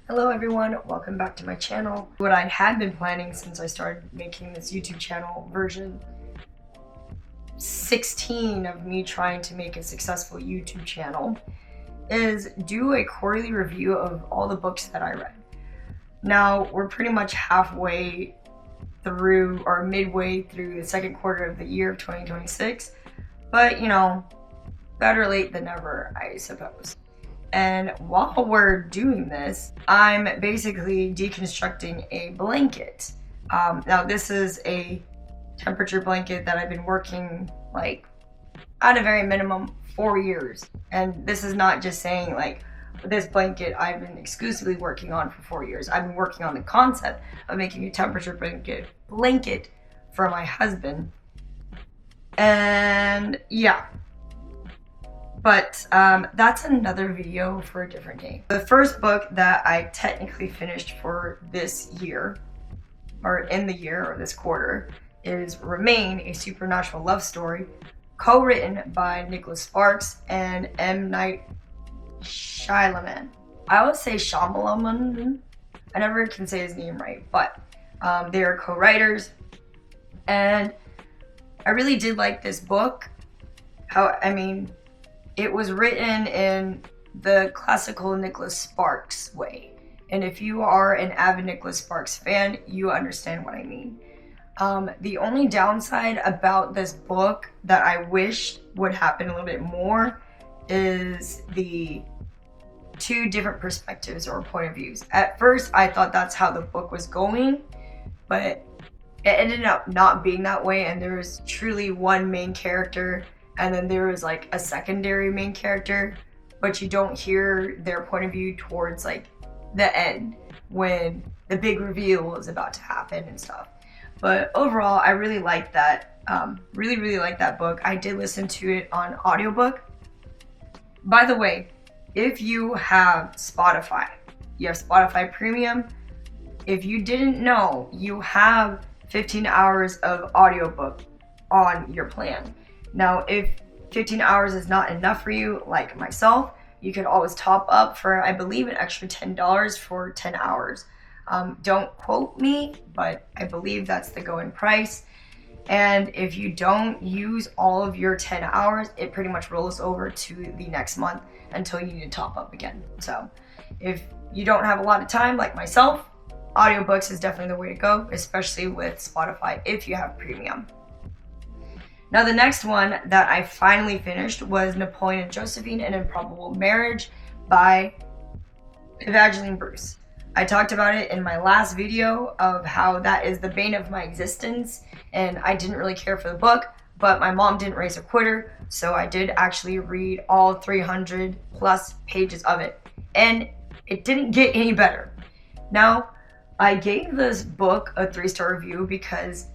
Hello everyone, welcome back to my channel. What I had been planning since I started making this YouTube channel, version 16 of me trying to make a successful YouTube channel, is do a quarterly review of all the books that I read. Now, we're pretty much halfway through, or midway through the second quarter of the year of 2026, but you know, better late than never, I suppose. And while we're doing this, I'm basically deconstructing a blanket. Now this is a temperature blanket that I've been working like at a very minimum 4 years. And this is not just saying like this blanket I've been exclusively working on for 4 years. I've been working on the concept of making a temperature blanket for my husband. And yeah. But that's another video for a different day. The first book that I technically finished for this year, or in the year, or this quarter, is Remain, a supernatural love story, co-written by Nicholas Sparks and M. Night Shyamalan. I always say Shyamalan. I never can say his name right, but they are co-writers. And I really did like this book. It was written in the classical Nicholas Sparks way. And if you are an avid Nicholas Sparks fan, you understand what I mean. The only downside about this book that I wish would happen a little bit more is the two different perspectives or point of views. At first, I thought that's how the book was going, but it ended up not being that way, and there was truly one main character, and then there was like a secondary main character, but you don't hear their point of view towards like the end when the big reveal is about to happen and stuff. But overall, I really liked that. Really liked that book. I did listen to it on audiobook. By the way, if you have Spotify, you have Spotify Premium. If you didn't know, you have 15 hours of audiobook on your plan. Now, if 15 hours is not enough for you, like myself, you can always top up for, I believe, an extra $10 for 10 hours. Don't quote me, but I believe that's the going price. And if you don't use all of your 10 hours, it pretty much rolls over to the next month until you need to top up again. So if you don't have a lot of time, like myself, audiobooks is definitely the way to go, especially with Spotify if you have premium. Now, the next one that I finally finished was Napoleon and Josephine, An Improbable Marriage by Evangeline. I talked about it in my last video of how that is the bane of my existence, and I didn't really care for the book, but my mom didn't raise a quitter, so I did actually read all 300 plus pages of it, and it didn't get any better. Now, I gave this book a 3-star review because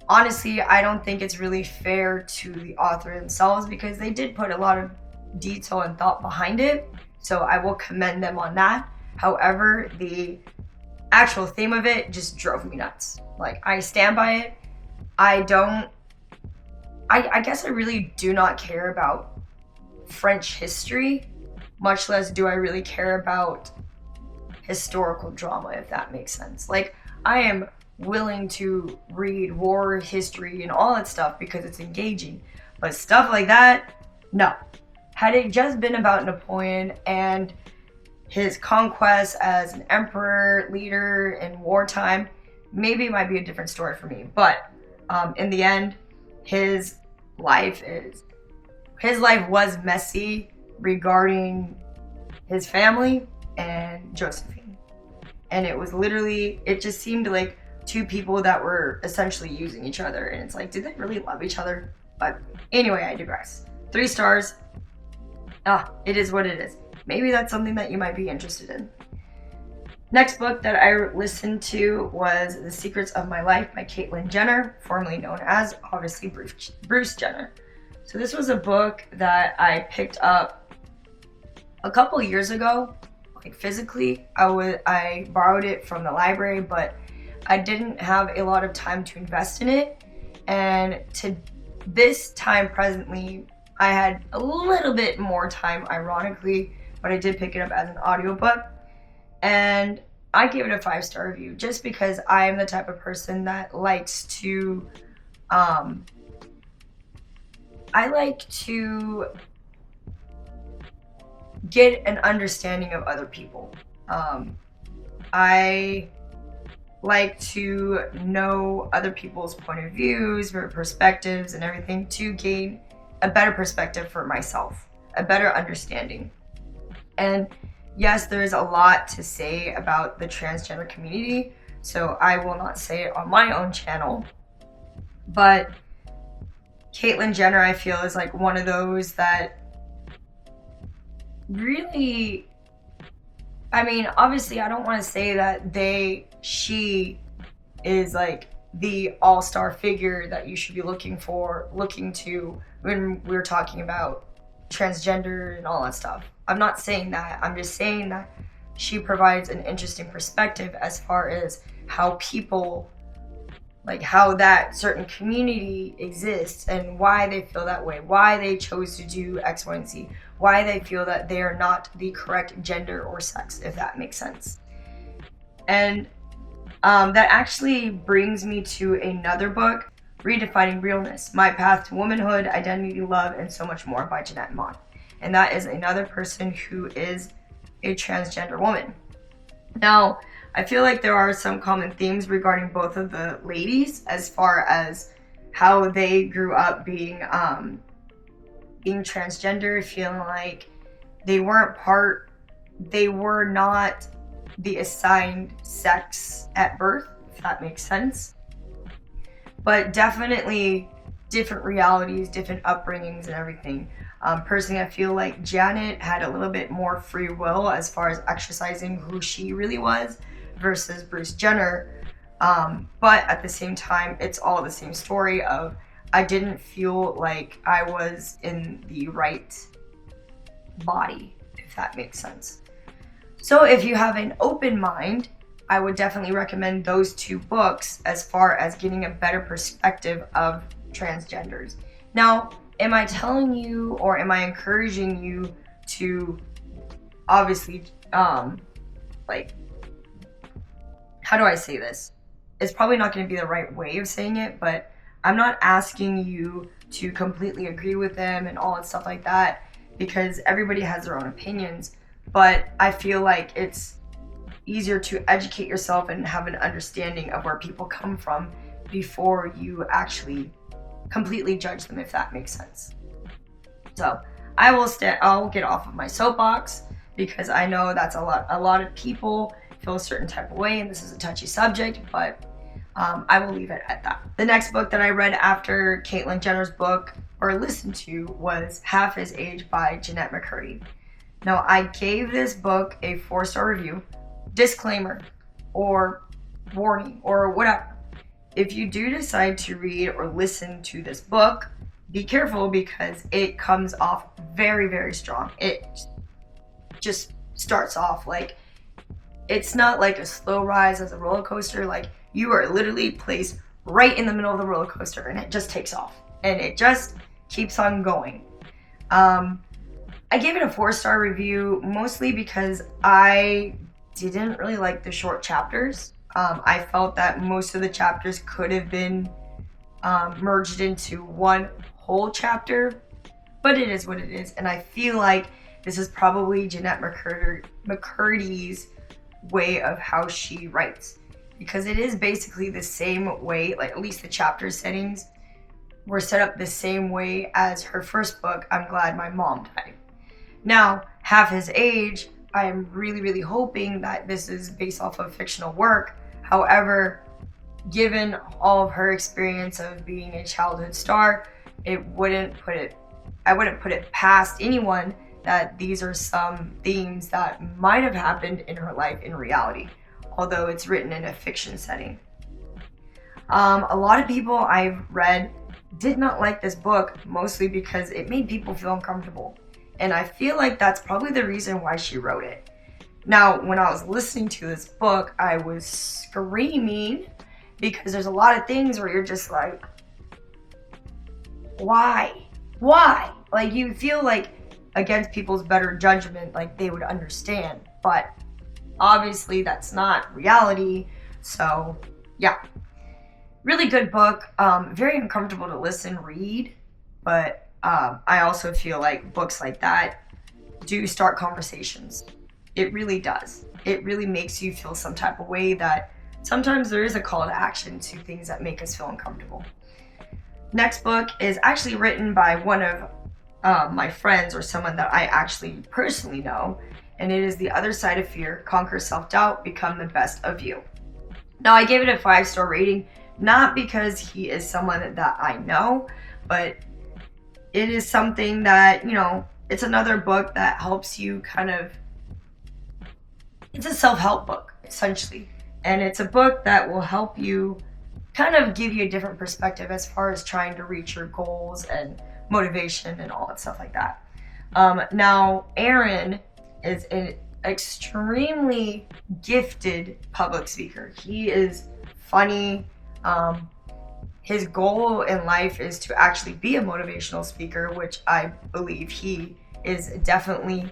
honestly, I don't think it's really fair to the author themselves because they did put a lot of detail and thought behind it. So I will commend them on that. However, the actual theme of it just drove me nuts. Like, I stand by it. I guess I really do not care about French history, much less do I really care about historical drama, if that makes sense. Like, I am willing to read war history and all that stuff because it's engaging, but stuff like that, no. Had it just been about Napoleon and his conquest as an emperor leader in wartime, maybe it might be a different story for me. But in the end, his life was messy regarding his family and Josephine, and it just seemed like two people that were essentially using each other, and it's like, did they really love each other? But anyway, I digress. 3 stars. It is what it is. Maybe that's something that you might be interested in. Next book that I listened to was The Secrets of My Life by Caitlyn Jenner, formerly known as, obviously, Bruce Jenner. So this was a book that I picked up a couple years ago, like physically. I borrowed it from the library, but I didn't have a lot of time to invest in it, and to this time presently, I had a little bit more time, ironically, but I did pick it up as an audiobook. And I gave it a 5-star review just because I am the type of person that likes to, I like to get an understanding of other people. I like to know other people's point of views, their perspectives, and everything to gain a better perspective for myself, a better understanding. And yes, there is a lot to say about the transgender community, so I will not say it on my own channel. But Caitlyn Jenner, I feel, is like one of those that really, I mean, obviously I don't want to say that she is like the all-star figure that you should be looking to when we're talking about transgender and all that stuff. I'm not saying that. I'm just saying that she provides an interesting perspective as far as how people, like how that certain community exists and why they feel that way, why they chose to do X, Y, and Z, why they feel that they are not the correct gender or sex, if that makes sense. And that actually brings me to another book, Redefining Realness, My Path to Womanhood, Identity, Love, and So Much More by Jennette. And that is another person who is a transgender woman. Now, I feel like there are some common themes regarding both of the ladies as far as how they grew up being transgender, feeling like they were not the assigned sex at birth, if that makes sense. But definitely different realities, different upbringings and everything. Personally, I feel like Jennette had a little bit more free will as far as exercising who she really was versus Bruce Jenner. But at the same time, it's all the same story of I didn't feel like I was in the right body, if that makes sense. So if you have an open mind, I would definitely recommend those two books as far as getting a better perspective of transgenders. Now, am I telling you or am I encouraging you to obviously, like, how do I say this? It's probably not going to be the right way of saying it, but I'm not asking you to completely agree with them and all that stuff like that, because everybody has their own opinions. But I feel like it's easier to educate yourself and have an understanding of where people come from before you actually completely judge them, if that makes sense. So I'll get off of my soapbox because I know that's a lot of people feel a certain type of way and this is a touchy subject, but I will leave it at that. The next book that I read after Caitlyn Jenner's book or listened to was Half His Age by Jennette McCurdy. Now, I gave this book a 4-star review, disclaimer or warning or whatever. If you do decide to read or listen to this book, be careful because it comes off very, very strong. It just starts off like, it's not like a slow rise as a roller coaster. Like, you are literally placed right in the middle of the roller coaster and it just takes off and it just keeps on going. I gave it a 4-star review mostly because I didn't really like the short chapters. I felt that most of the chapters could have been merged into one whole chapter, but it is what it is. And I feel like this is probably Jennette McCurdy's way of how she writes, because it is basically the same way, like at least the chapter settings were set up the same way as her first book, I'm Glad My Mom Died. Now, Half His Age, I am really, really hoping that this is based off of fictional work. However, given all of her experience of being a childhood star, I wouldn't put it past anyone that these are some themes that might have happened in her life in reality, although it's written in a fiction setting. A lot of people I've read did not like this book, mostly because it made people feel uncomfortable. And I feel like that's probably the reason why she wrote it. Now, when I was listening to this book, I was screaming because there's a lot of things where you're just like, why? Like, you feel like against people's better judgment, like they would understand, but obviously that's not reality. So yeah, really good book. Very uncomfortable to read, but I also feel like books like that do start conversations. It really does. It really makes you feel some type of way that sometimes there is a call to action to things that make us feel uncomfortable. Next book is actually written by one of my friends, or someone that I actually personally know, and it is The Other Side of Fear: Conquer Self-Doubt, Become the Best of You. Now, I gave it a 5-star rating, not because he is someone that I know, but it is something that, you know, it's another book that helps you kind of, it's a self-help book, essentially. And it's a book that will help you kind of give you a different perspective as far as trying to reach your goals and motivation and all that stuff like that. Now, Aaron is an extremely gifted public speaker. He is funny. His goal in life is to actually be a motivational speaker, which I believe he is definitely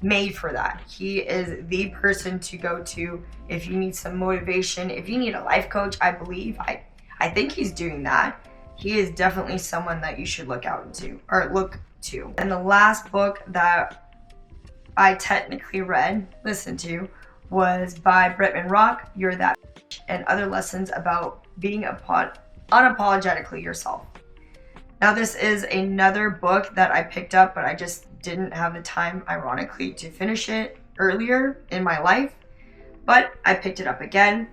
made for that. He is the person to go to if you need some motivation, if you need a life coach. I believe, I think he's doing that. He is definitely someone that you should look to. And the last book that I technically listened to, was by Bretman Rock, You're That Bitch, and Other Lessons About Being Unapologetically Yourself. Now, this is another book that I picked up, but I just didn't have the time, ironically, to finish it earlier in my life. But I picked it up again,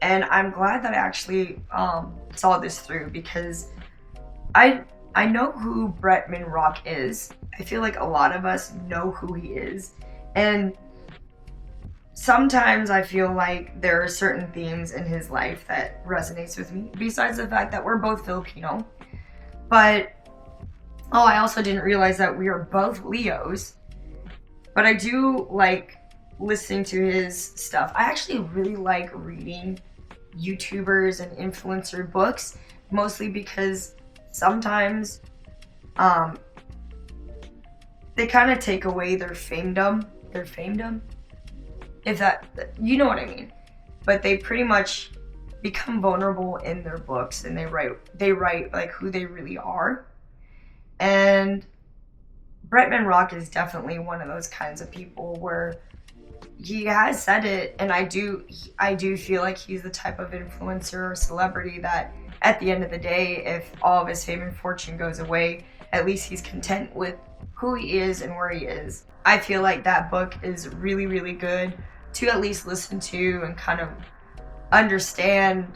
and I'm glad that I actually saw this through, because I know who Bretman Rock is. I feel like a lot of us know who he is, and sometimes I feel like there are certain themes in his life that resonates with me, besides the fact that we're both Filipino. But I also didn't realize that we are both Leos. But I do like listening to his stuff. I actually really like reading YouTubers and influencer books, mostly because sometimes they kind of take away their famedom. If that, you know what I mean. But they pretty much become vulnerable in their books, and they write like who they really are. And Bretman Rock is definitely one of those kinds of people where he has said it, and I do feel like he's the type of influencer or celebrity that at the end of the day, if all of his fame and fortune goes away, at least he's content with who he is and where he is. I feel like that book is really, really good to at least listen to and kind of understand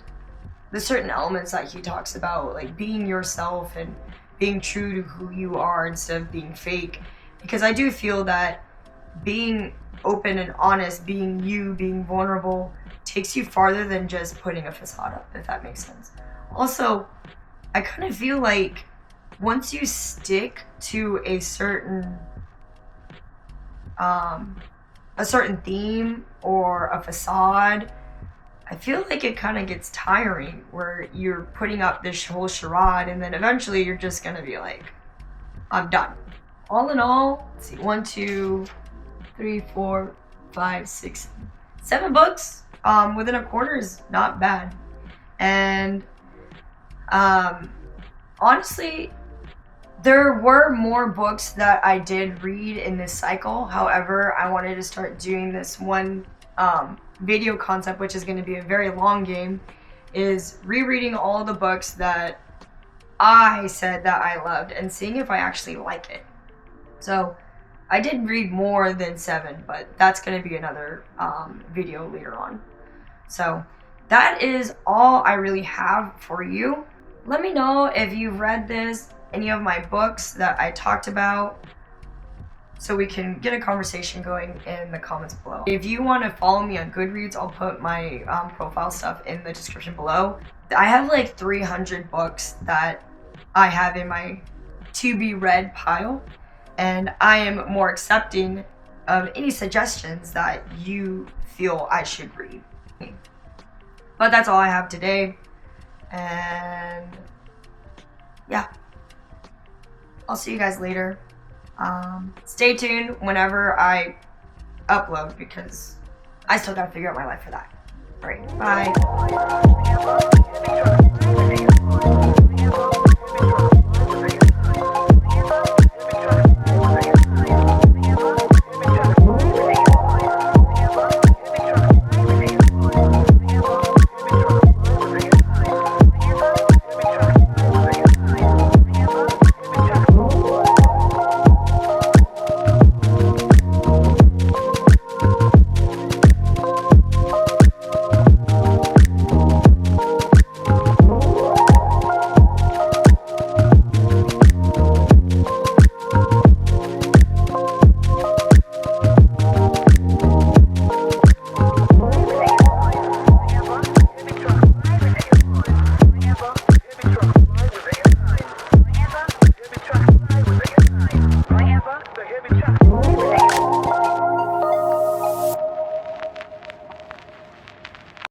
the certain elements that he talks about, like being yourself and being true to who you are instead of being fake. Because I do feel that being open and honest, being you, being vulnerable, takes you farther than just putting a facade up, if that makes sense. Also, I kind of feel like once you stick to a certain theme or a facade, I feel like it kind of gets tiring, where you're putting up this whole charade and then eventually you're just gonna be like, I'm done. All in all, let's see, 1, 2, 3, 4, 5, 6, 7 books within a quarter is not bad. And honestly, there were more books that I did read in this cycle. However, I wanted to start doing this one video concept, which is going to be a very long game, is rereading all the books that I said that I loved and seeing if I actually like it. So I did read more than 7, but that's going to be another video later on. So that is all I really have for you. Let me know if you've read any of my books that I talked about, so we can get a conversation going in the comments below. If you want to follow me on GoodReads, I'll put my profile stuff in the description below. I have like 300 books that I have in my to be read pile, and I am more accepting of any suggestions that you feel I should read. But that's all I have today, and yeah, I'll see you guys later. Stay tuned whenever I upload, because I still gotta figure out my life for that. All right, bye.